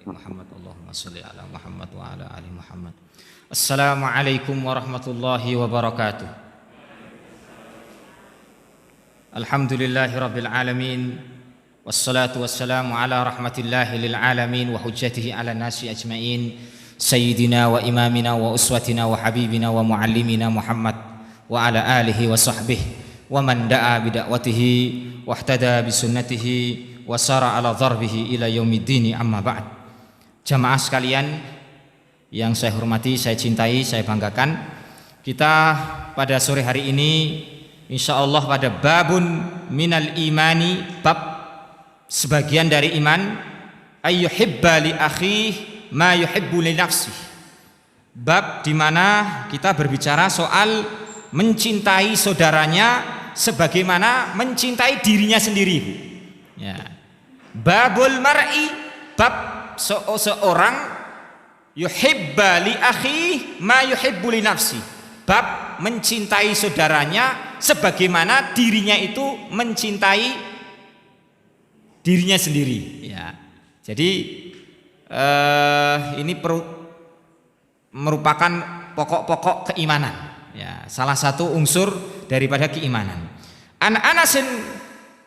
Muhammad, Allahumma sholli ala Muhammad wa ala ali Muhammad. Assalamualaikum warahmatullahi wabarakatuh. Alhamdulillahi rabbil alamin, wassalatu wassalamu ala rahmatillahi lil alamin wa hujjatihi ala nasi ajmain, sayyidina wa imamina wa uswatina wa habibina wa muallimina Muhammad wa ala alihi wa sahbihi wa man da'a bida'watihi wa ihtada bisunnatihi wa sara ala dharbihi ila yaumiddin, amma ba'd. Jamaah sekalian yang saya hormati, saya cintai, saya banggakan, kita pada sore hari ini insyaallah pada babun minal imani, bab sebagian dari iman, ayyuhibba li akhihi ma yuhibbu li nafsihi. Bab di mana kita berbicara soal mencintai saudaranya sebagaimana mencintai dirinya sendiri. Ya. Babul mar'i, bab seorang yuhibba li akhihi ma yuhibbu li nafsi, bab mencintai saudaranya sebagaimana dirinya itu mencintai dirinya sendiri. Ya. Jadi ini merupakan pokok-pokok keimanan. Ya, salah satu unsur daripada keimanan. An Anasin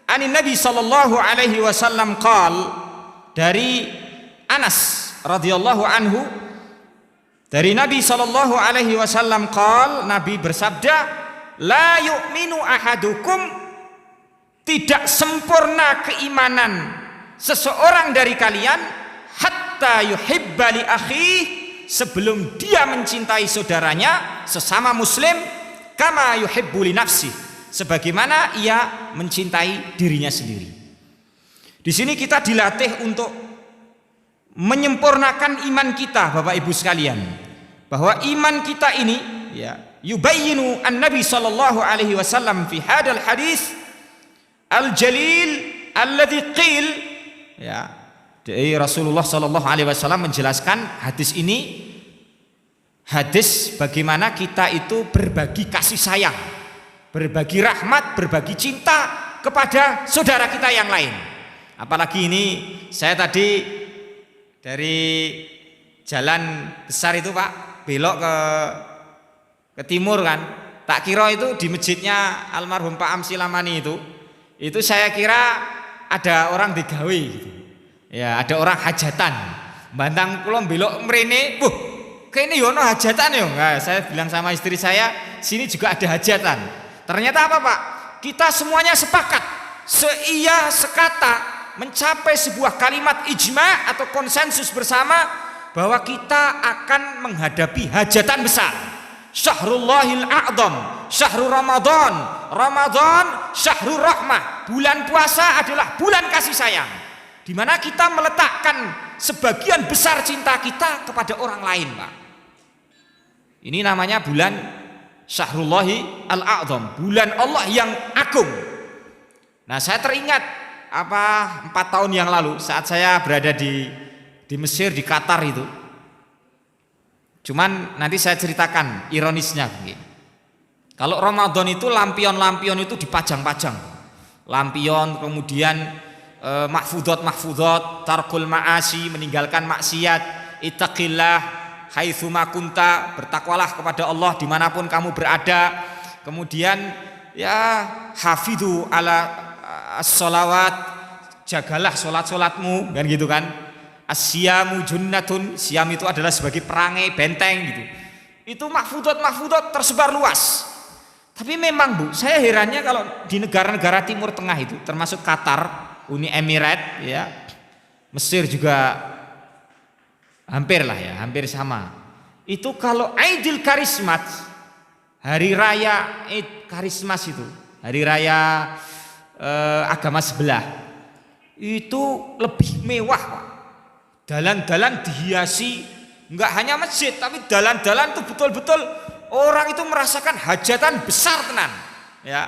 anin Nabi sallallahu alaihi wasallam qal, dari Anas radhiyallahu anhu dari Nabi sallallahu alaihi wasallam qal, Nabi bersabda, la yu'minu ahadukum, tidak sempurna keimanan seseorang dari kalian, hatta yuhibba li akhihi, sebelum dia mencintai saudaranya sesama muslim, kama yuhibbu li nafsi, sebagaimana ia mencintai dirinya sendiri. Di sini kita dilatih untuk menyempurnakan iman kita, Bapak Ibu sekalian, bahwa iman kita ini, ya, yubayyinu an-nabi sallallahu alaihi wasallam fi hadal hadis al-jalil alladhi qil, ya, dari Rasulullah sallallahu alaihi wasallam menjelaskan hadis ini, hadis bagaimana kita itu berbagi kasih sayang, berbagi rahmat, berbagi cinta kepada saudara kita yang lain. Apalagi ini saya tadi dari jalan besar itu, Pak, belok ke timur kan, tak kira itu di masjidnya almarhum Pak Amsi Lamani itu saya kira ada orang digawe gitu. Ya, ada orang hajatan. Bantang kula belok mrene, kene yo ono hajatan yo. Nah, saya bilang sama istri saya, sini juga ada hajatan. Ternyata apa, Pak? Kita semuanya sepakat, seia sekata, mencapai sebuah kalimat ijma atau konsensus bersama bahwa kita akan menghadapi hajatan besar. Syahrullahil a'zam, syahrul Ramadan, Ramadan syahrul rahmah. Bulan puasa adalah bulan kasih sayang, di mana kita meletakkan sebagian besar cinta kita kepada orang lain, Pak. Ini namanya bulan Syahrullahi al-a'zam, bulan Allah yang agung. Nah, saya teringat 4 tahun yang lalu saat saya berada di Mesir, di Qatar itu. Cuman nanti saya ceritakan ironisnya begini. Kalau Ramadan itu lampion-lampion itu dipajang-pajang. Lampion, kemudian mahfudot, tarkul ma'asi, meninggalkan maksiat, ittaqillah haitsu ma kunta, bertakwalah kepada Allah dimanapun kamu berada. Kemudian ya hafidhu ala as-sholawat, jagalah sholat-sholatmu, kan gitu kan. As-siyamu junnatun, siam itu adalah sebagai perangai, benteng gitu. Itu mahfudot tersebar luas. Tapi memang, Bu, saya herannya kalau di negara-negara Timur Tengah itu, termasuk Qatar, Uni Emirat, ya, Mesir juga hampir lah ya, hampir sama. Itu kalau Aidil Karismat, hari raya Id Karismas itu, hari raya agama sebelah, itu lebih mewah, Pak. Dalan-dalan dihiasi, enggak hanya masjid, tapi dalan-dalan itu betul-betul orang itu merasakan hajatan besar tenan, ya.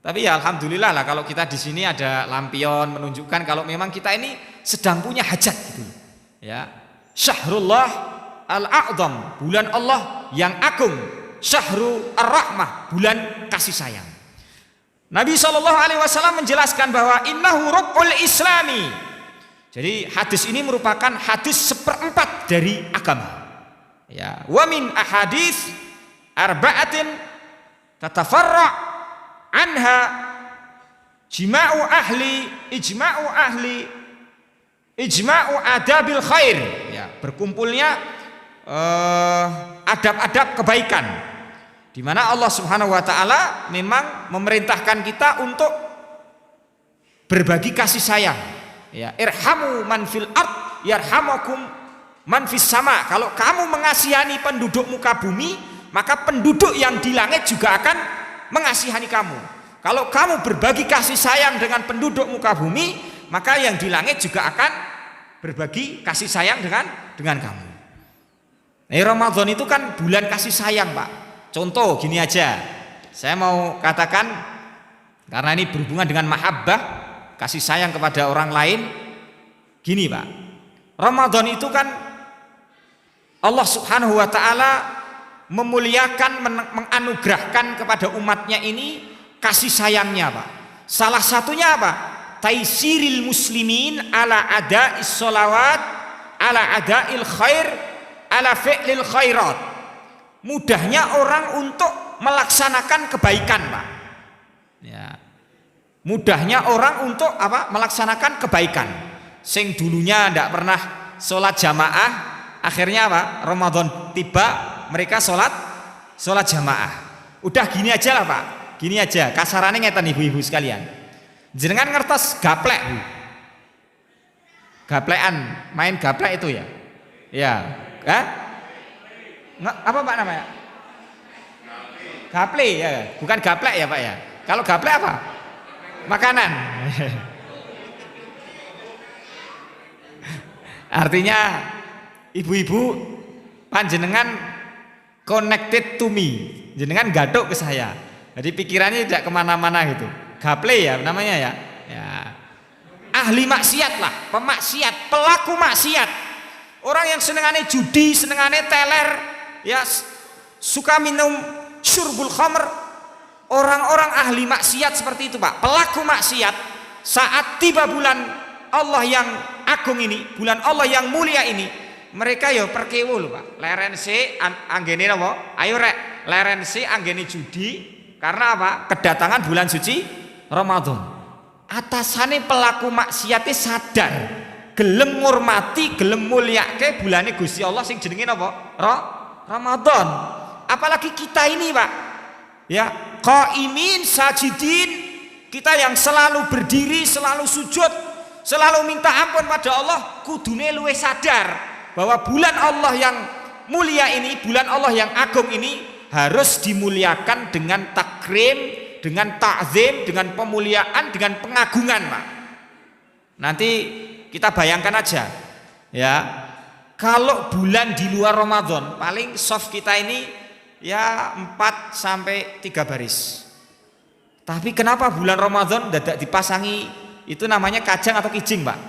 Tapi ya alhamdulillah lah kalau kita di sini ada lampion menunjukkan kalau memang kita ini sedang punya hajat gitu. Ya. Syahrullah al-a'zam, bulan Allah yang agung, syahrul ar-rahmah, bulan kasih sayang. Nabi SAW menjelaskan bahwa innahu rukul islami, Jadi hadis ini merupakan hadis seperempat dari agama. Ya, wa min ahadits arba'atin tatafarra' anha ijma'u adabil khair. Ya, berkumpulnya adab-adab kebaikan, di mana Allah Subhanahu wa taala memang memerintahkan kita untuk berbagi kasih sayang. Ya, irhamu man fil ard yarhamukum man fis sama. Kalau kamu mengasihani penduduk muka bumi, maka penduduk yang di langit juga akan mengasihani kamu. Kalau kamu berbagi kasih sayang dengan penduduk muka bumi, maka yang di langit juga akan berbagi kasih sayang dengan kamu. Ramadan itu kan bulan kasih sayang, Pak. Contoh gini aja, saya mau katakan, karena ini berhubungan dengan mahabbah, kasih sayang kepada orang lain. Gini, Pak, Ramadan itu kan Allah Subhanahu wa ta'ala memuliakan, menganugerahkan kepada umatnya ini kasih sayangnya, Pak. Salah satunya apa? Taisiril muslimin ala ada'is sholawat ala ada'il khair ala fi'lil khairat. Mudahnya orang untuk melaksanakan kebaikan, Pak. Ya. Mudahnya orang untuk apa? Melaksanakan kebaikan. Sing dulunya tidak pernah sholat jamaah, akhirnya apa? Ramadan tiba, mereka sholat jamaah. Udah gini aja lah, Pak. Gini aja, kasarannya ngeten ibu-ibu sekalian. Jenengan ngertos gaplek, Bu? Gaplekan, main gaplek itu ya? Ya. Apa Pak namanya? Gaple ya, bukan gaplek ya Pak ya. Kalau gaplek apa? Makanan. Artinya ibu-ibu panjenengan connected to me, jenengan gaduk ke saya. Jadi pikirannya tidak kemana-mana gitu. Gaple ya namanya ya. Ya. Ahli maksiat lah, pemaksiat, pelaku maksiat. Orang yang senengannya judi, senengannya teler, ya suka minum syurbul khamr. Orang-orang ahli maksiat seperti itu, Pak. Pelaku maksiat, saat tiba bulan Allah yang agung ini, bulan Allah yang mulia ini, mereka ya perkewo lho, Pak. Lerense anggene napa? Ayo rek, lerense anggene judi. Karena apa? Kedatangan bulan suci Ramadan. Atasane pelaku maksiate sadar, gelem ngurmati, gelem mulyake bulane Gusti Allah sing jenenge napa? Ramadan. Apalagi kita ini, Pak. Ya, qaimin sajidin, kita yang selalu berdiri, selalu sujud, selalu minta ampun pada Allah, kudune luwih sadar bahwa bulan Allah yang mulia ini, bulan Allah yang agung ini harus dimuliakan dengan takrim, dengan ta'zim, dengan pemuliaan, dengan pengagungan, Pak. Nanti kita bayangkan aja, ya, kalau bulan di luar Ramadan, paling soft kita ini ya 4 sampai 3 baris. Tapi kenapa bulan Ramadan dadak dipasangi itu namanya kajang atau kijing, Pak?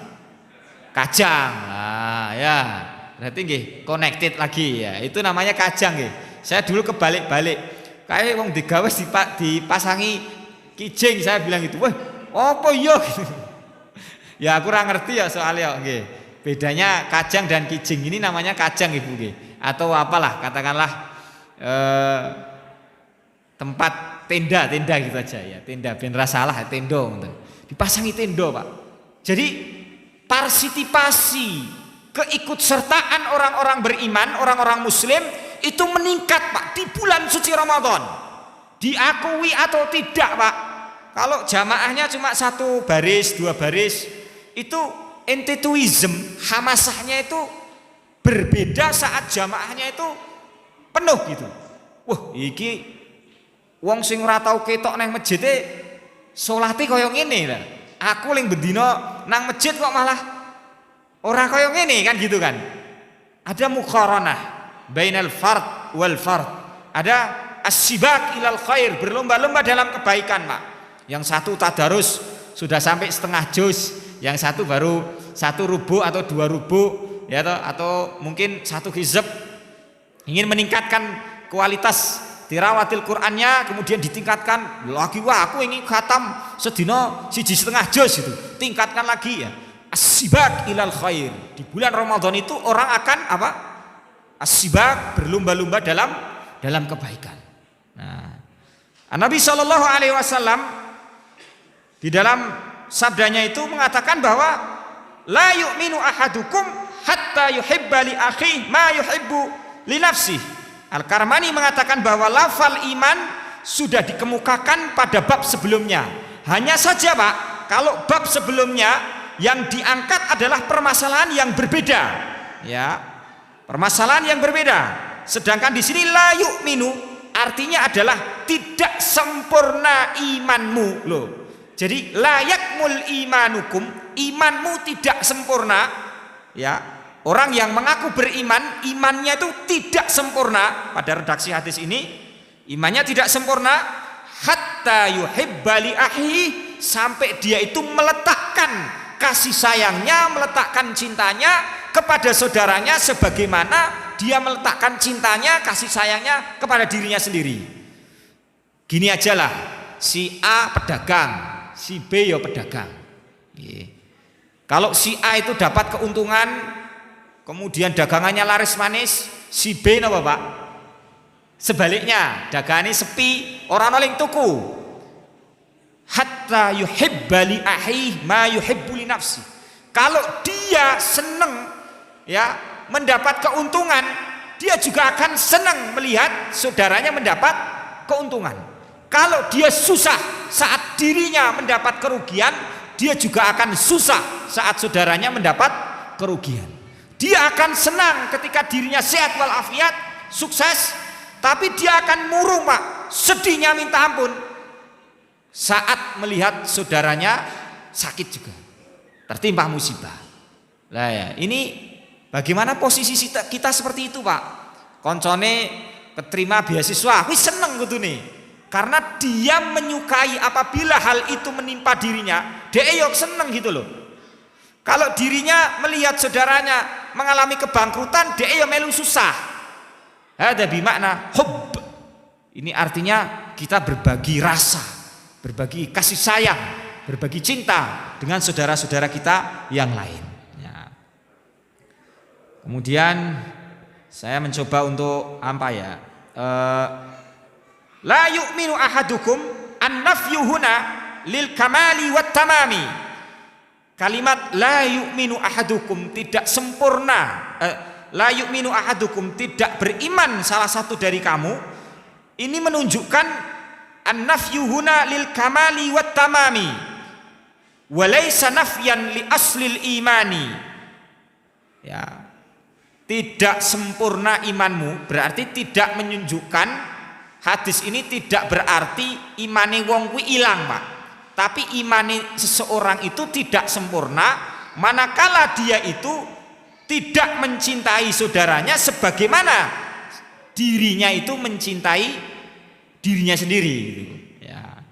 Kajang. Nah, ya. Berarti nggih connected lagi ya. Itu namanya kajang nggih. Saya dulu kebalik-balik. Kayak wong digawe dipasangi kijing, saya bilang gitu. Wah, apa iya gitu. Ya aku kurang ngerti ya soalnya nggih. Bedanya kajang dan kijing ini namanya kajang Ibu nggih. Atau apalah katakanlah tempat tenda gitu aja ya. Tenda ben ra salah tendo. Dipasangi tenda, Pak. Jadi partisipasi, keikutsertaan orang-orang beriman, orang-orang muslim itu meningkat, Pak, di bulan suci Ramadan. Diakui atau tidak, Pak. Kalau jamaahnya cuma 1 baris, 2 baris, itu entituism, hamasahnya itu berbeda saat jamaahnya itu penuh gitu. Wah, iki wong sing ora tau ketok nang masjid salate kaya ngene lho. Aku ling bendina nang masjid kok malah ora kaya ngene kan gitu kan. Ada muqaranah bainal fard wal fard. Ada as-sibak ilal khair, berlomba-lomba dalam kebaikan, Pak. Yang satu tadarus sudah sampai setengah juz, yang satu baru 1 rubu atau 2 rubu ya atau mungkin 1 hizab. Ingin meningkatkan kualitas tirawatil Qur'annya, kemudian ditingkatkan lagi. Wah, aku ingin khatam sedina 1,5 juz itu, tingkatkan lagi ya. as-sibak ilal khair. Di bulan Ramadan itu orang akan apa? As-sibak, berlomba-lomba dalam kebaikan. Nah, Nabi Shallallahu Alaihi Wasallam di dalam sabdanya itu mengatakan bahwa la yu'minu ahadukum hatta yuhibba li akhihi ma yuhibbu li nafsihi. Al-Karmani mengatakan bahwa lafal iman sudah dikemukakan pada bab sebelumnya. Hanya saja Pak, kalau bab sebelumnya yang diangkat adalah permasalahan yang berbeda, ya, permasalahan yang berbeda. Sedangkan di sini la yu'minu artinya adalah tidak sempurna imanmu loh. Jadi la yakmul imanukum, imanmu tidak sempurna, ya. Orang yang mengaku beriman, imannya itu tidak sempurna. Pada redaksi hadis ini, imannya tidak sempurna hatta yuhibba li akhihi, sampai dia itu meletakkan kasih sayangnya, meletakkan cintanya kepada saudaranya sebagaimana dia meletakkan cintanya, kasih sayangnya kepada dirinya sendiri. Gini aja lah, si A pedagang, si B ya pedagang. Kalau si A itu dapat keuntungan, kemudian dagangannya laris manis, si B napa Pak? Sebaliknya, dagangannya sepi, orang noling tuku. Hatta yuhibba li akhihi ma yuhibbu li nafsi. Kalau dia senang ya mendapat keuntungan, dia juga akan senang melihat saudaranya mendapat keuntungan. Kalau dia susah saat dirinya mendapat kerugian, dia juga akan susah saat saudaranya mendapat kerugian. Dia akan senang ketika dirinya sehat walafiat, sukses, tapi dia akan murung Pak, sedihnya minta ampun saat melihat saudaranya sakit juga, tertimpa musibah. Lah ya, ini bagaimana posisi kita seperti itu Pak? Koncone keterima beasiswa, wis seneng gitu nih, karena dia menyukai apabila hal itu menimpa dirinya, dia yok seneng gitu loh. Kalau dirinya melihat saudaranya mengalami kebangkrutan, dia melu susah. Ada bimakna hub. Ini artinya kita berbagi rasa, berbagi kasih sayang, berbagi cinta dengan saudara-saudara kita yang lain. Ya. Kemudian saya mencoba untuk apa ya? La yu'minu ahadukum an-nafyu huna lil kamali wat tamami. Kalimat la yu'minu ahadukum, tidak sempurna, la yu'minu ahadukum, tidak beriman salah satu dari kamu, ini menunjukkan an-nafyu huna lil kamali wat tamami walaysa nafyan li aslil imani. Ya, tidak sempurna imanmu berarti tidak menunjukkan, hadis ini tidak berarti imane wong kuwi ilang Pak, tapi imani seseorang itu tidak sempurna manakala dia itu tidak mencintai saudaranya sebagaimana dirinya itu mencintai dirinya sendiri gitu. Ya.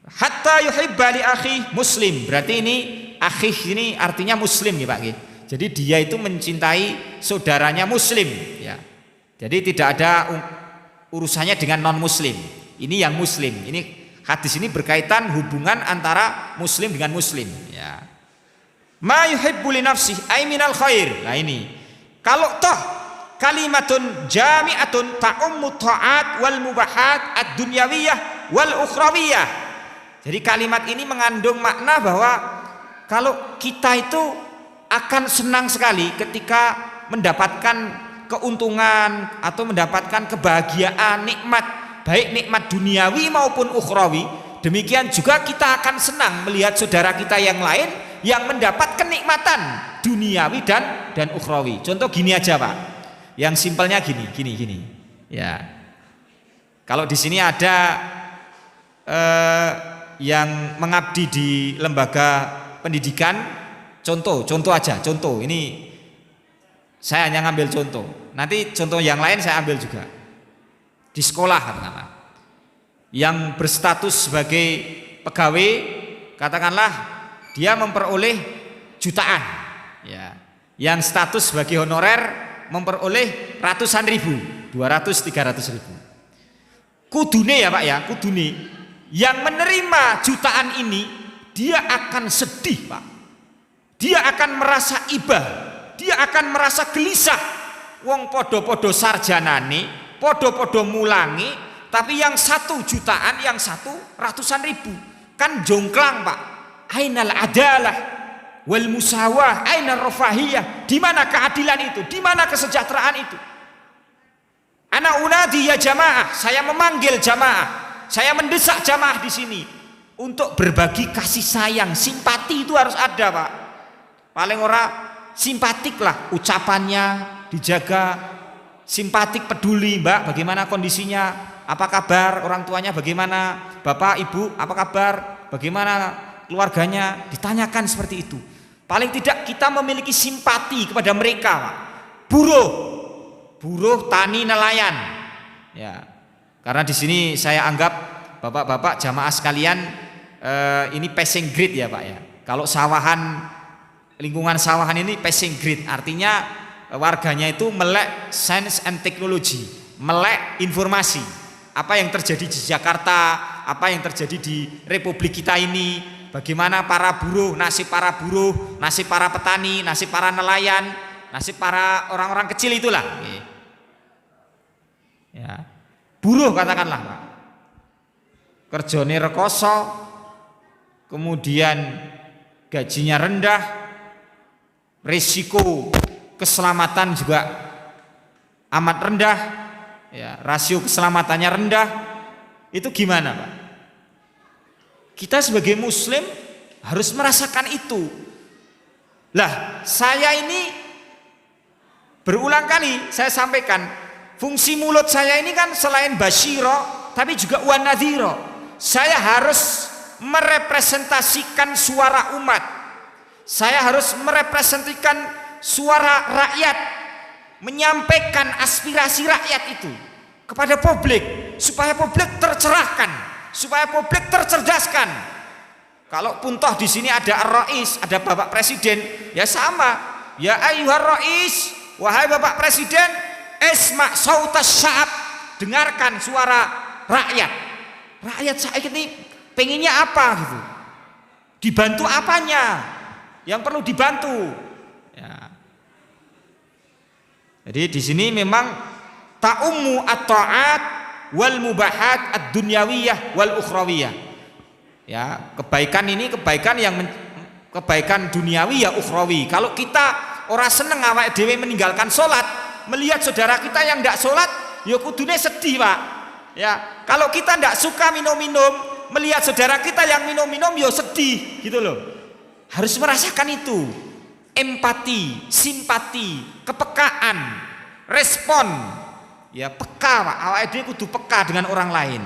Hatta yuhibba li akhi muslim, berarti ini akhi ini artinya muslim ya Pak. Jadi dia itu mencintai saudaranya muslim ya. Jadi tidak ada urusannya dengan non muslim. Ini yang muslim. Ini hadis ini berkaitan hubungan antara muslim dengan muslim ya. Ma yuhibbu li nafsihi ay minal khair. Nah ini kalau toh kalimatun jami'atun ta'ummu ta'at wal mubahat ad-dunyawiyah wal ukhrawiyah. Jadi kalimat ini mengandung makna bahwa kalau kita itu akan senang sekali ketika mendapatkan keuntungan atau mendapatkan kebahagiaan, nikmat, baik nikmat duniawi maupun ukhrawi. Demikian juga kita akan senang melihat saudara kita yang lain yang mendapat kenikmatan duniawi dan ukhrawi. Contoh gini aja Pak, yang simpelnya gini. Ya, kalau di sini ada yang mengabdi di lembaga pendidikan, contoh aja, contoh ini saya hanya ngambil contoh. Nanti contoh yang lain saya ambil juga di sekolah katakanlah, yang berstatus sebagai pegawai, katakanlah dia memperoleh jutaan, ya. Yang status sebagai honorer memperoleh ratusan ribu, 200-300 ribu. Kudune ya Pak ya, kudune yang menerima jutaan ini dia akan sedih Pak. dia akan merasa ibah, dia akan merasa gelisah. Wong podo-podo sarjanane, podo-podo mulangi, tapi yang 1 jutaan, yang satu ratusan ribu. Kan jongklang, Pak. Ainal adalah wal musawah, ainal rafahiyah. Di mana keadilan itu? Di mana kesejahteraan itu? Ana unadi ya jamaah, saya memanggil jamaah, saya mendesak jamaah di sini untuk berbagi kasih sayang, simpati itu harus ada, Pak. Paling ora simpatik lah ucapannya dijaga, simpatik, peduli, Mbak, bagaimana kondisinya, apa kabar, orang tuanya bagaimana, Bapak, Ibu, apa kabar, bagaimana keluarganya, ditanyakan seperti itu. Paling tidak kita memiliki simpati kepada mereka, Pak. Buruh, tani, nelayan. Ya. Karena di sini saya anggap Bapak-bapak jamaah sekalian ini passing grade ya, Pak ya. Kalau sawahan, lingkungan sawahan ini passing grade, artinya warganya itu melek science and technology, melek informasi. Apa yang terjadi di Jakarta, apa yang terjadi di Republik kita ini, bagaimana para buruh, nasib para buruh, nasib para petani, nasib para nelayan, nasib para orang-orang kecil itulah. Ya. Buruh katakanlah, Pak. Kerjane rekoso, kemudian gajinya rendah, risiko keselamatan juga amat rendah, ya, rasio keselamatannya rendah. Itu gimana, Pak? Kita sebagai muslim harus merasakan itu. Lah, saya ini berulang kali saya sampaikan, fungsi mulut saya ini kan selain basyiro tapi juga wan nadhiro. Saya harus merepresentasikan suara umat. Saya harus merepresentasikan suara rakyat, menyampaikan aspirasi rakyat itu kepada publik supaya publik tercerahkan, supaya publik tercerdaskan. Kalaupun toh di sini ada ar-rais, ada Bapak Presiden, ya sama. Ya ayyuhar rais, wahai Bapak Presiden, isma' sautas sya'ab, dengarkan suara rakyat. Rakyat saya ini pengennya apa gitu? Dibantu apanya? Yang perlu dibantu. Ya. Jadi di sini memang ta'ummu at-ta'at wal mubahat ad-dunyawiyah wal ukhrawiyah. Ya, kebaikan ini kebaikan yang kebaikan duniawi ya ukhrawi. Kalau kita ora seneng awake dhewe meninggalkan salat, melihat saudara kita yang ndak salat, ya kudune sedih, Pak. Ya, kalau kita ndak suka minum-minum, melihat saudara kita yang minum-minum, ya sedih, gitu loh. Harus merasakan itu. Empati, simpati, kepekaan, respon. Ya, peka, Pak. Awake dhewe kudu peka dengan orang lain.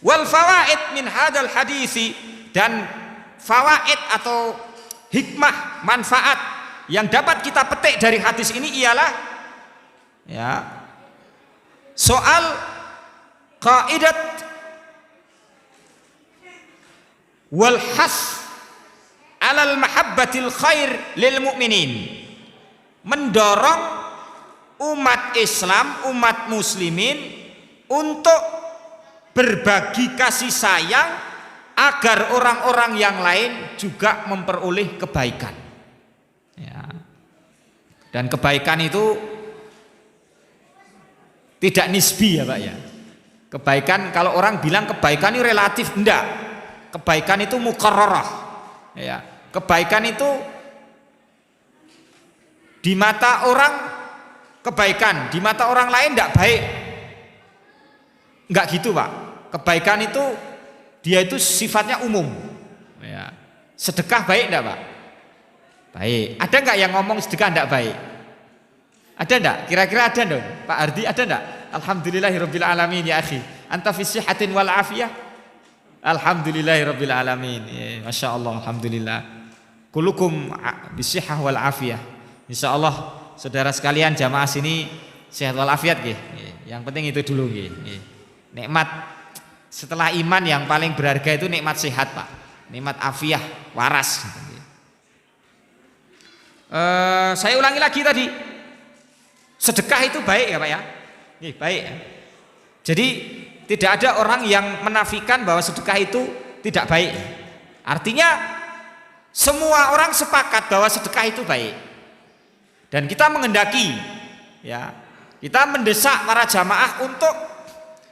Wal fawaid min hadal hadisi, dan fawaid atau hikmah, manfaat yang dapat kita petik dari hadis ini ialah ya, soal qaidat wal has alal mahabbatil khair lil mu'minin, mendorong umat Islam, umat muslimin untuk berbagi kasih sayang agar orang-orang yang lain juga memperoleh kebaikan. Ya. Dan kebaikan itu tidak nisbi ya, Pak ya. Kebaikan, kalau orang bilang kebaikan itu relatif, enggak. Kebaikan itu muqarrarah. Ya. Kebaikan itu di mata orang kebaikan, di mata orang lain enggak baik. Enggak gitu, Pak. Kebaikan itu dia itu sifatnya umum. Ya. Sedekah baik enggak, Pak? Baik. Ada enggak yang ngomong sedekah enggak baik? Ada enggak? Kira-kira ada dong, Pak Ardi, ada enggak? Alhamdulillahirabbil alamin ya akhi. Anta fi sihatin wal afiyah? Alhamdulillahirabbil alamin. Ya, masyaallah, alhamdulillah. Kullukum bisihhah wal afiyah. Insyaallah saudara sekalian jamaah sini sehat wal afiat nggih. Yang penting itu dulu nggih. Nikmat setelah iman yang paling berharga itu nikmat sehat, Pak. Nikmat afiah, waras. Saya ulangi lagi tadi. Sedekah itu baik ya, Pak ya? Nih, baik ya. Jadi tidak ada orang yang menafikan bahwa sedekah itu tidak baik. Artinya Semua orang sepakat bahwa sedekah itu baik. Dan kita menghendaki, ya, kita mendesak para jamaah untuk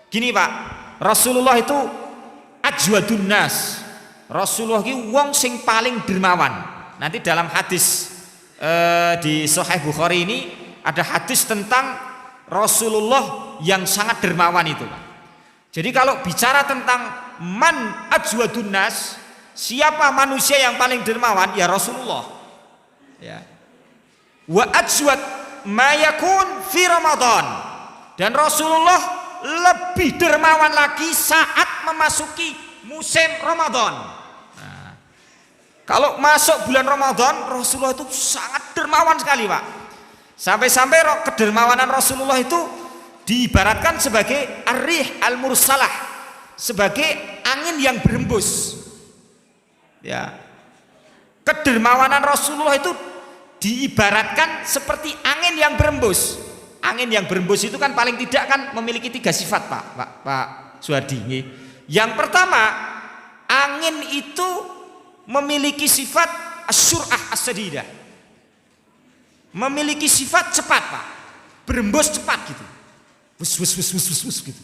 gini Pak, Rasulullah itu ajwadun nas. Rasulullah itu wong sing paling dermawan. Nanti dalam hadis di Sahih Bukhari ini ada hadis tentang Rasulullah yang sangat dermawan itu. Jadi kalau bicara tentang man ajwadun nas, siapa manusia yang paling dermawan? Ya Rasulullah. Ya. Wa ajwad ma yakun fi Ramadan. Dan Rasulullah lebih dermawan lagi saat memasuki musim Ramadan. Kalau masuk bulan Ramadan, Rasulullah itu sangat dermawan sekali Pak. Sampai-sampai kedermawanan Rasulullah itu diibaratkan sebagai ar-rih al-mursalah, sebagai angin yang berembus. Ya. Kedermawanan Rasulullah itu diibaratkan seperti angin yang berembus. Angin yang berembus itu kan paling tidak kan memiliki 3 sifat Pak Suhardi. Yang pertama, angin itu memiliki sifat asyur'ah as-sadidah, memiliki sifat cepat Pak, berembus cepat gitu, wus gitu.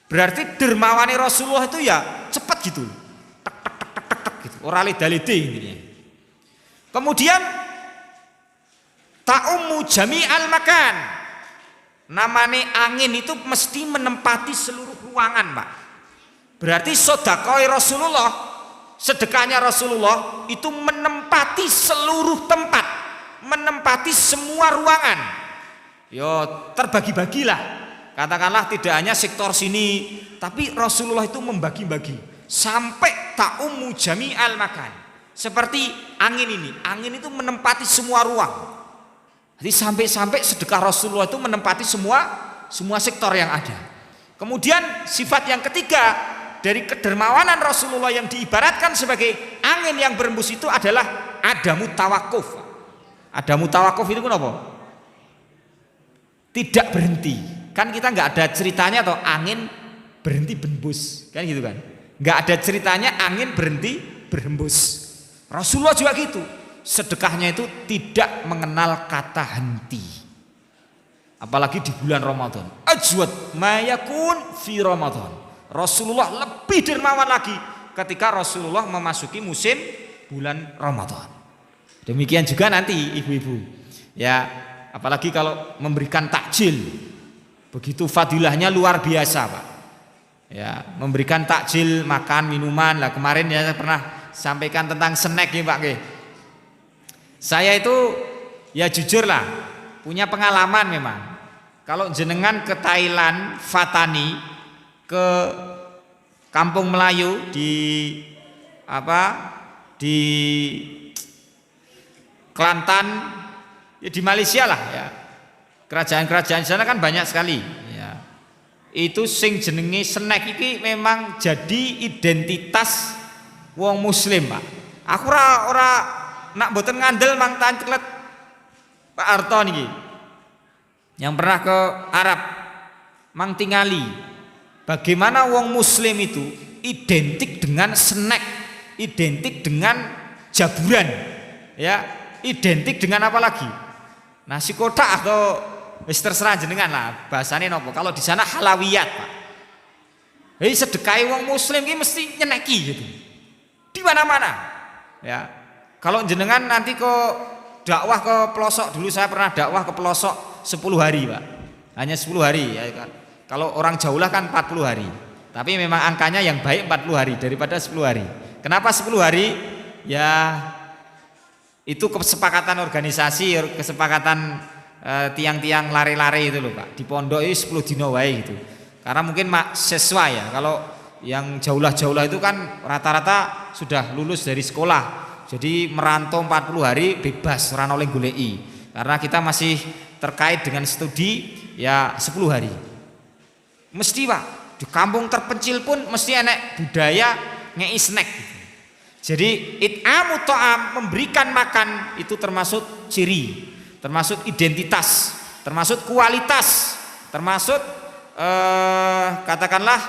Berarti dermawane Rasulullah itu ya cepat gitu, tek tek tek tek tek, tek gitu, ora leda-lede intinya. Kemudian ta'ummu jami'al makan, namanya angin itu mesti menempati seluruh ruangan Pak. Berarti sedekah Rasulullah, sedekahnya Rasulullah itu menempati seluruh tempat, menempati semua ruangan. Yo terbagi-bagilah. Katakanlah tidak hanya sektor sini, tapi Rasulullah itu membagi-bagi sampai ta'ummu jami'al makan. Seperti angin ini, angin itu menempati semua ruang. Jadi sampai-sampai sedekah Rasulullah itu menempati semua sektor yang ada. Kemudian sifat yang ketiga dari kedermawanan Rasulullah yang diibaratkan sebagai angin yang berembus itu adalah adamu tawakuf. Adamu tawakuf itu kenapa? Tidak berhenti. Kan kita nggak ada ceritanya atau angin berhenti berembus, kan gitu kan? Nggak ada ceritanya angin berhenti berembus. Rasulullah juga gitu. Sedekahnya itu tidak mengenal kata henti. Apalagi di bulan Ramadan. Ajwad ma yakun fi Ramadan. Rasulullah lebih dermawan lagi ketika Rasulullah memasuki musim bulan Ramadan. Demikian juga nanti ibu-ibu. Ya, apalagi kalau memberikan takjil. Begitu fadilahnya luar biasa, Pak. Ya, memberikan takjil, makan, minuman. Lah kemarin ya saya pernah sampaikan tentang snack nih, Pak. Saya itu ya jujur lah, punya pengalaman memang. Kalau jenengan ke Thailand, Fatani, ke Kampung Melayu di Kelantan, ya di Malaysia lah ya. Kerajaan-kerajaan sana kan banyak sekali ya. Itu sing jenenge snack iki memang jadi identitas wong muslim, Pak. Aku ora nak mboten ngandel mang tanclet Pak Harto niki. Yang pernah ke Arab mang tingali. Bagaimana wong muslim itu identik dengan snack, identik dengan jaburan, ya, identik dengan apa lagi? Nasi kotak atau wis terserah jenengan lah, bahasane nopo. Kalau di sana halawiyat, Pak. Hei sedekahi wong muslim ini mesti nyeneki gitu. Di mana-mana. Ya. Kalau jenengan nanti ke dakwah ke pelosok, dulu saya pernah dakwah ke pelosok 10 hari, Pak. Hanya 10 hari ya kan. Kalau orang jauh lah kan 40 hari. Tapi memang angkanya yang baik 40 hari daripada 10 hari. Kenapa 10 hari? Ya itu kesepakatan organisasi, kesepakatan tiang-tiang lare-lare itu loh, Pak. Di pondok itu 10 dino wae gitu. Karena mungkin sesuai ya. Kalau yang jauh-jauh itu kan rata-rata sudah lulus dari sekolah. Jadi merantau 40 hari bebas, ora oleh goleki. Karena kita masih terkait dengan studi ya 10 hari. Mesti, Pak, di kampung terpencil pun mesti enek budaya ngei snack gitu. Jadi it'amu ta'am, memberikan makan itu termasuk ciri, termasuk identitas, termasuk kualitas, termasuk katakanlah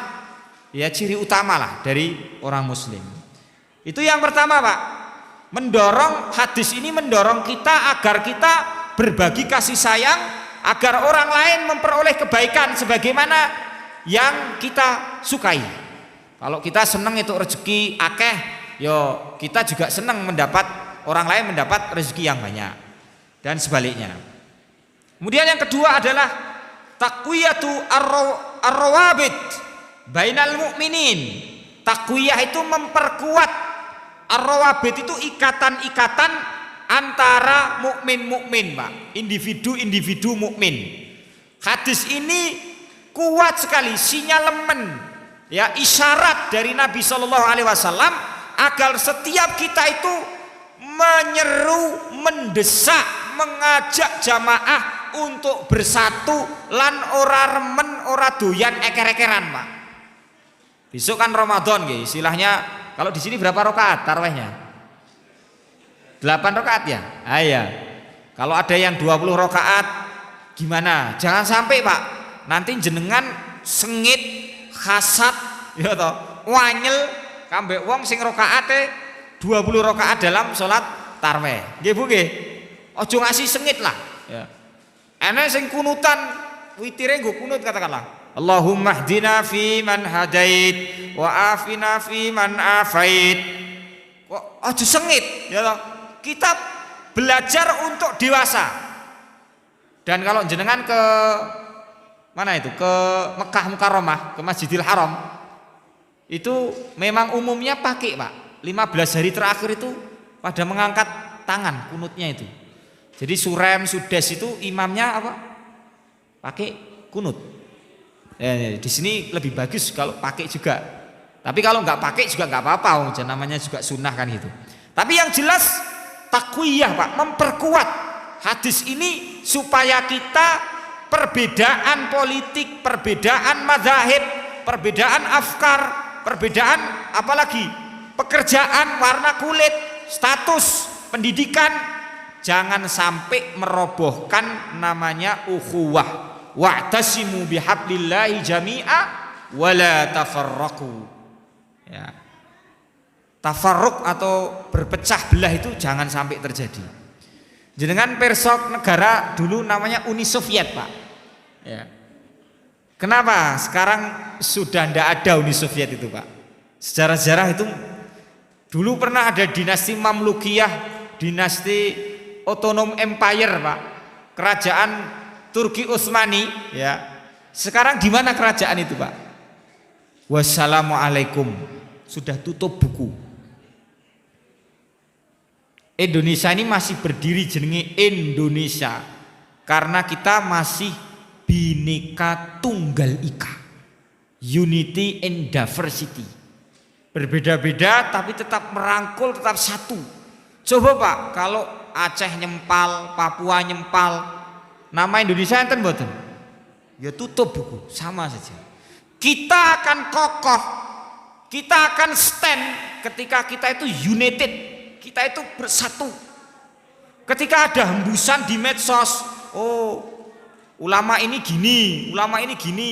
ya ciri utama lah dari orang muslim. Itu yang pertama, Pak. mendorong, hadis ini mendorong kita agar kita berbagi kasih sayang, agar orang lain memperoleh kebaikan sebagaimana yang kita sukai. Kalau kita senang itu rezeki akeh, yo kita juga senang mendapat orang lain mendapat rezeki yang banyak dan sebaliknya. Kemudian yang kedua adalah taqwiyatu ar-rawabit bainal mu'minin. Taqwiyah itu memperkuat, ar-rawabit itu ikatan-ikatan antara mukmin-mukmin, Pak. Individu-individu mukmin. Hadis ini kuat sekali, sinyalemen, ya, isyarat dari Nabi Shallallahu Alaihi Wasallam agar setiap kita itu menyeru, mendesak, mengajak jamaah untuk bersatu lan ora remen ora doyan eker-ekeran, Pak. Besok kan Ramadan nggih, istilahnya kalau di sini berapa rakaat tarawihnya? 8 rakaat ya? Ah iya. Kalau ada yang 20 rakaat gimana? Jangan sampai, Pak, nanti jenengan sengit, hasad, ya toh, wanyel kambek wong sing rakaate 20 rakaat dalam sholat tarawih. Nggih Bu nggih. Aja ngasih sengit lah, ya. Enak sing kunutan witire nggo kunut katakanlah Allahumma hdina fi man hadait wa afina fi man afait. Kok aja sengit, ya toh. Kita belajar untuk dewasa. Dan kalau jenengan ke mana itu, ke Mekah Mukarramah, ke Masjidil Haram, itu memang umumnya pakai, Pak. 15 hari terakhir itu pada mengangkat tangan kunutnya itu. Jadi surem sudes itu imamnya apa? Pakai kunut. Di sini lebih bagus kalau pakai juga. Tapi kalau nggak pakai juga nggak apa-apa, namanya juga sunnah kan gitu. Tapi yang jelas takwiyah, Pak, memperkuat hadis ini supaya kita perbedaan politik, perbedaan mazhab, perbedaan afkar, perbedaan apalagi pekerjaan, warna kulit, status, pendidikan, jangan sampai merobohkan namanya ukhuwah. Wa'tasimu bihablillahi jami'a wala tafarraqu. Ya. Tafarruq atau berpecah belah itu jangan sampai terjadi. Jenengan persok negara dulu namanya Uni Soviet, Pak. Ya. Kenapa sekarang sudah tidak ada Uni Soviet itu, Pak? Sejarah-sejarah itu dulu pernah ada dinasti Mamlukiyah, dinasti Otonom Empire, Pak. Kerajaan Turki Utsmani, ya. Sekarang di mana kerajaan itu, Pak? Wassalamualaikum. Sudah tutup buku. Indonesia ini masih berdiri jenenge Indonesia karena kita masih Bhinneka Tunggal Ika, unity and diversity. Berbeda-beda tapi tetap merangkul, tetap satu. Coba, Pak, kalau Aceh nyempal, Papua nyempal, nama Indonesia enten mboten? Ya tutup buku, sama saja. Kita akan kokoh, kita akan stand ketika kita itu united, kita itu bersatu. Ketika ada hembusan di medsos, oh ulama ini gini, ulama ini gini,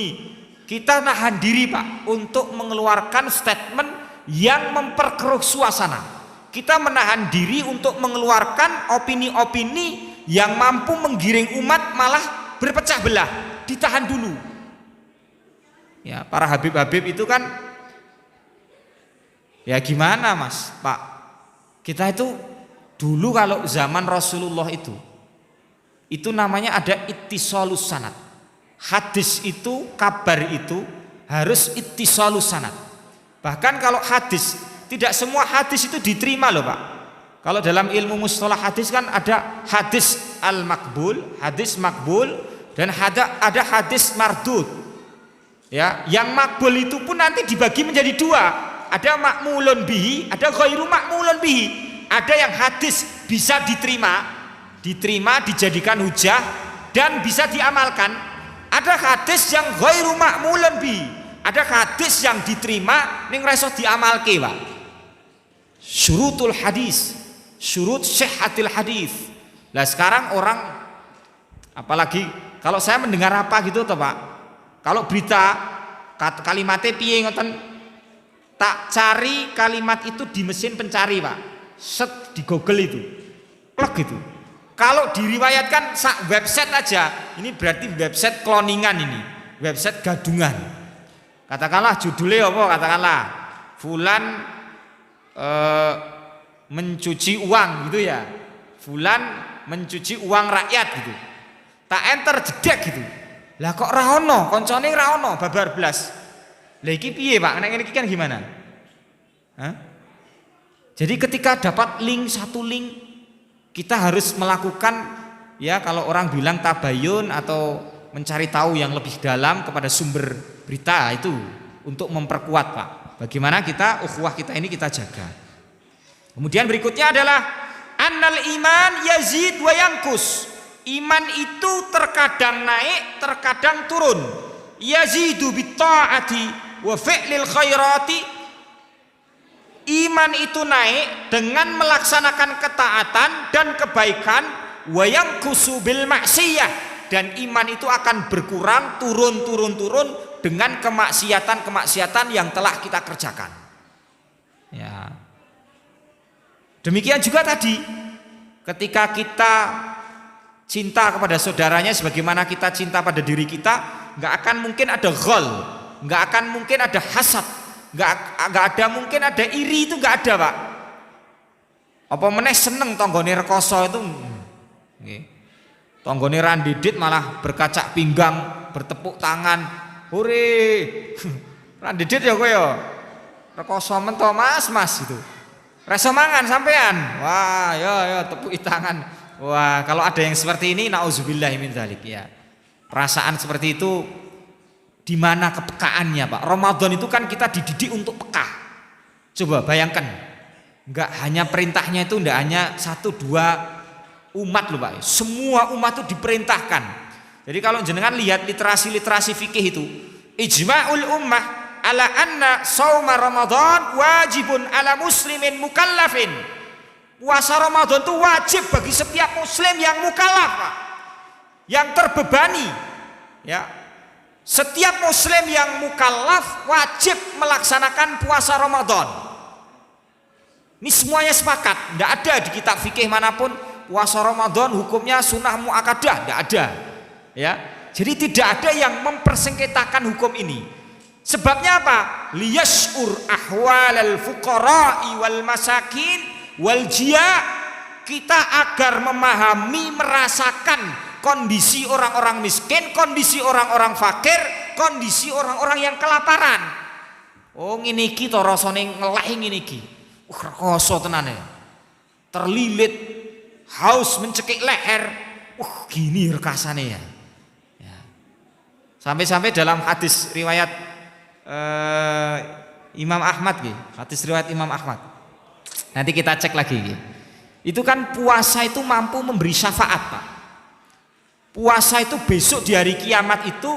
kita nahan diri, Pak, untuk mengeluarkan statement yang memperkeruh suasana. Kita menahan diri untuk mengeluarkan opini-opini yang mampu menggiring umat malah berpecah belah. Ditahan dulu. Ya, para habib-habib itu kan, ya gimana, Mas, Pak? Kita itu dulu kalau zaman Rasulullah itu namanya ada ittisalus sanad. Hadis itu, kabar itu harus ittisalus sanad. Bahkan kalau hadis, tidak semua hadis itu diterima loh, Pak. Kalau dalam ilmu mustalah hadis kan ada hadis al-makbul, hadis makbul, dan ada hadis mardud. Ya, yang makbul itu pun nanti dibagi menjadi dua. Ada makmulun bihi, ada ghairu makmulun bihi. Ada yang hadis bisa diterima, dijadikan hujah dan bisa diamalkan. Ada hadis yang ghairu makmulun bihi. Ada hadis yang diterima ning reso diamalke, Pak. Syurutul hadis, syurut sihhatil hadis. Lah sekarang orang, apalagi kalau saya mendengar apa gitu toh, Pak. Kalau berita kalimatnya piye ngoten, tak cari kalimat itu di mesin pencari, Pak. set di Google itu. Plek gitu. Kalau diriwayatkan website aja, ini berarti website cloningan ini, website gadungan. Katakanlah judulnya apa? Katakanlah Fulan mencuci uang gitu ya. Fulan mencuci uang rakyat gitu. Tak enter jedek gitu. Lah kok ra ono, koncone ra ono, babar blas. Lah iki piye, Pak? Nek ngene iki kan gimana? Hah? Jadi ketika dapat satu link kita harus melakukan, ya kalau orang bilang tabayun atau mencari tahu yang lebih dalam kepada sumber berita itu untuk memperkuat, Pak. Bagaimana kita ukhuwah kita ini kita jaga. Kemudian berikutnya adalah annal iman yazid wa yankus. Iman itu terkadang naik, terkadang turun. Yazidu bitta'ati wa fi'lil khairati. Iman itu naik dengan melaksanakan ketaatan dan kebaikan, wayang kusubil maksiyah, dan iman itu akan berkurang turun dengan kemaksiatan yang telah kita kerjakan. Ya. Demikian juga tadi ketika kita cinta kepada saudaranya sebagaimana kita cinta pada diri kita, nggak akan mungkin ada ghol, nggak akan mungkin ada hasad. Nggak ada mungkin ada iri, itu nggak ada, Pak. Apa meneh seneng tonggone rekoso itu, tonggone randidit malah berkacak pinggang, bertepuk tangan, hore, randidit ya kowe ya, rekoso mento mas itu, reso mangan sampean, wah ya tepuk tangan, wah kalau ada yang seperti ini, nauzubillahi min dzalik ya, perasaan seperti itu. Di mana kepekaannya, Pak? Ramadan itu kan kita dididik untuk peka. Coba bayangkan, enggak hanya perintahnya itu enggak hanya 1-2 umat loh, Pak. Semua umat itu diperintahkan. Jadi kalau jenengan lihat literasi fikih itu, ijma'ul ummah ala anna shauma Ramadan wajibun ala muslimin mukallafin. Puasa Ramadan itu wajib bagi setiap muslim yang mukallaf, Pak. Yang terbebani. Ya. Setiap muslim yang mukallaf wajib melaksanakan puasa Ramadan. Ini semuanya sepakat, tidak ada di kitab fikih manapun puasa Ramadan hukumnya sunnah muakkadah, tidak ada. Ya, jadi tidak ada yang mempersengketakan hukum ini. Sebabnya apa? Liyash'ur ahwalal fuqara'i wal masakin wal jia', kita agar memahami, merasakan kondisi orang-orang miskin, kondisi orang-orang fakir, kondisi orang-orang yang kelaparan. Oh ngene iki to rasane ngeleh ngene iki. Rekoso tenane. Terlilit, haus mencekik leher. Gini rekasane ya. Sampai-sampai dalam hadis riwayat Imam Ahmad gitu. Hadis riwayat Imam Ahmad. Nanti kita cek lagi gitu. Itu kan puasa itu mampu memberi syafaat, Pak. Puasa itu besok di hari kiamat itu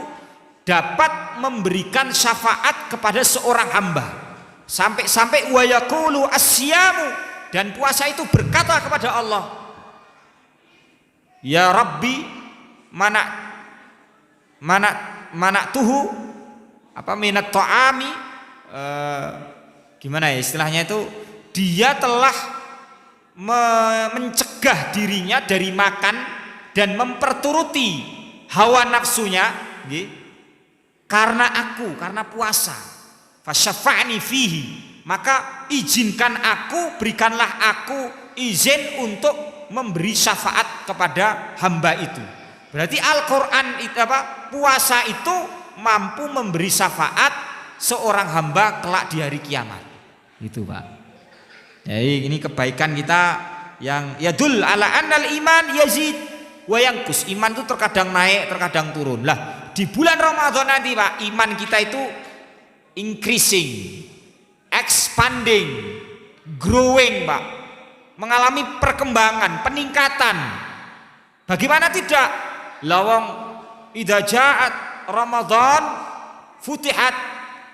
dapat memberikan syafaat kepada seorang hamba. Sampai-sampai wa yaqulu asyamu, dan puasa itu berkata kepada Allah, ya Rabbi mana tuhu apa minat ta'ami, gimana ya istilahnya itu, dia telah mencegah dirinya dari makan dan memperturuti hawa nafsunya karena puasa. Fasyafa'ni fihi, maka izinkan aku, berikanlah aku izin untuk memberi syafaat kepada hamba itu. Berarti Al-Qur'an itu puasa itu mampu memberi syafaat seorang hamba kelak di hari kiamat. Itu, Pak. Jadi ini kebaikan kita yang yadul ala annal iman yazid wayangkus. Iman itu terkadang naik, terkadang turun. Lah, di bulan Ramadan nanti, Pak, iman kita itu increasing, expanding, growing, Pak. Mengalami perkembangan, peningkatan. Bagaimana tidak? Lawang idza ja'at Ramadan futihat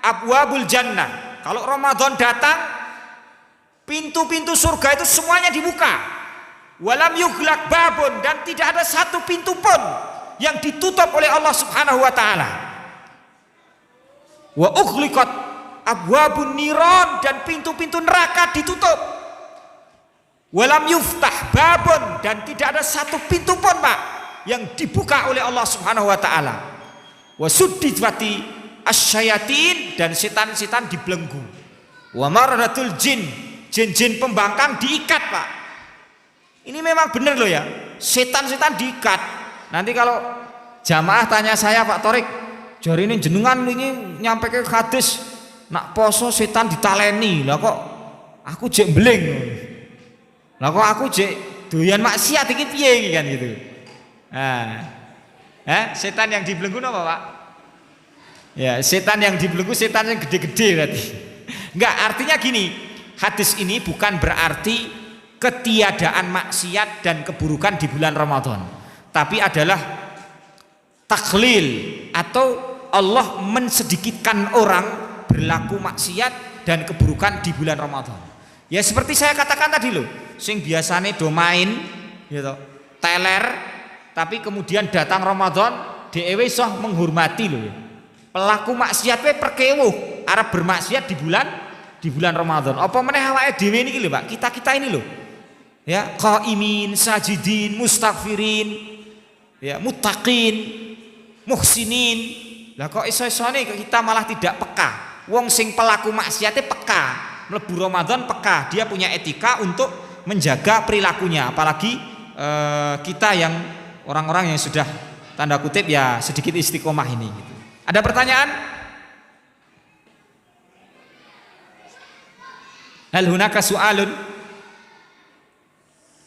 abwabul jannah. Kalau Ramadan datang, pintu-pintu surga itu semuanya dibuka. Walam yughlaq babun, dan tidak ada satu pintu pun yang ditutup oleh Allah Subhanahu wa taala. Wa ughliqat abwabun niran, dan pintu-pintu neraka ditutup. Walam yuftah babun, dan tidak ada satu pintu pun Pak yang dibuka oleh Allah Subhanahu wa taala. Wa suddidwati asyayatin, dan setan-setan dibelenggu. Wa maradatul jin, jin-jin pembangkang diikat Pak. Ini memang benar loh ya, setan-setan diikat. Nanti kalau jamaah tanya saya, Pak Torik, jari ini jenengan ini nyampe ke hadis nak poso setan ditaleni, lah kok aku jek beling, lah kok aku jek doyan maksiat iki piye iki kan gitu. Setan yang dibelenggu apa Pak? Ya, setan yang dibelenggu setan yang gede-gede berarti. Enggak, artinya gini, hadis ini bukan berarti ketiadaan maksiat dan keburukan di bulan Ramadan, tapi adalah taklil atau Allah mensedikitkan orang berlaku maksiat dan keburukan di bulan Ramadan. Ya seperti saya katakan tadi loh, sing biasane do main gitu, teler, tapi kemudian datang Ramadan dhewe iso menghormati loh ya. Pelaku maksiat we perkewuh arep bermaksiat di bulan Ramadan. Apa meneh awake dhewe niki lho Pak, kita ini loh. Ya, qaimin, sajidin, mustaghfirin, ya, muttaqin, muhsinin. Lah kok iso-isone kita malah tidak peka. Wong sing pelaku maksiate peka, mlebu Ramadan peka, dia punya etika untuk menjaga perilakunya, apalagi kita yang orang-orang yang sudah tanda kutip ya sedikit istiqomah ini gitu. Ada pertanyaan? Hal hunaka su'alun?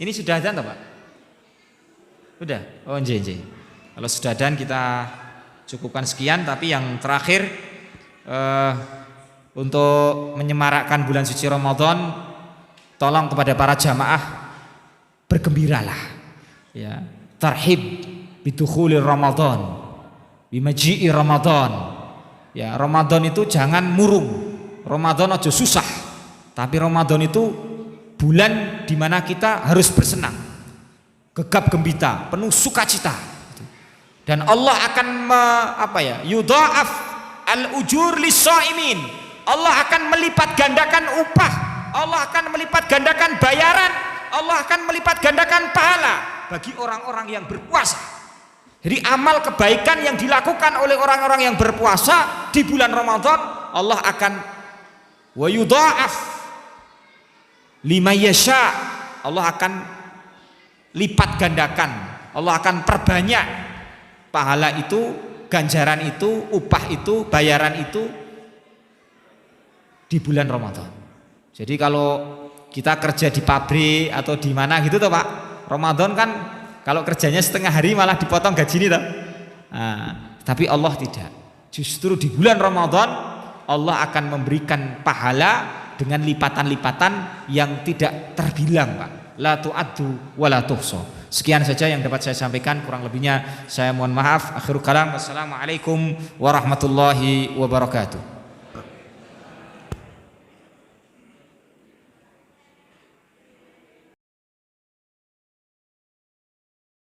Ini sudah ada Pak? Sudah? Oh nje. Kalau sudah ada kita cukupkan sekian, tapi yang terakhir untuk menyemarakkan bulan suci Ramadan, tolong kepada para jamaah bergembiralah ya, tarhib bidukhulir Ramadan, bimaji'i Ramadan. Ya, Ramadan itu jangan murung, Ramadan aja susah, tapi Ramadan itu bulan dimana kita harus bersenang, gegap gembita, penuh sukacita. Dan Allah akan yudha'af al-ujur lis-shaimin. Allah akan melipat gandakan upah, Allah akan melipat gandakan bayaran, Allah akan melipat gandakan pahala bagi orang-orang yang berpuasa. Jadi amal kebaikan yang dilakukan oleh orang-orang yang berpuasa di bulan Ramadan, Allah akan wa yudha'af lima yasha, Allah akan lipat gandakan, Allah akan perbanyak pahala itu, ganjaran itu, upah itu, bayaran itu di bulan Ramadan. Jadi kalau kita kerja di pabrik atau di mana gitu toh Pak, Ramadan kan kalau kerjanya setengah hari malah dipotong gaji nih toh. Tapi Allah tidak. Justru di bulan Ramadan Allah akan memberikan pahala dengan lipatan-lipatan yang tidak terbilang Pak. La tu'addu wa la tuhsa. Sekian saja yang dapat saya sampaikan, kurang lebihnya saya mohon maaf. Akhirul kalam, wassalamualaikum warahmatullahi wabarakatuh.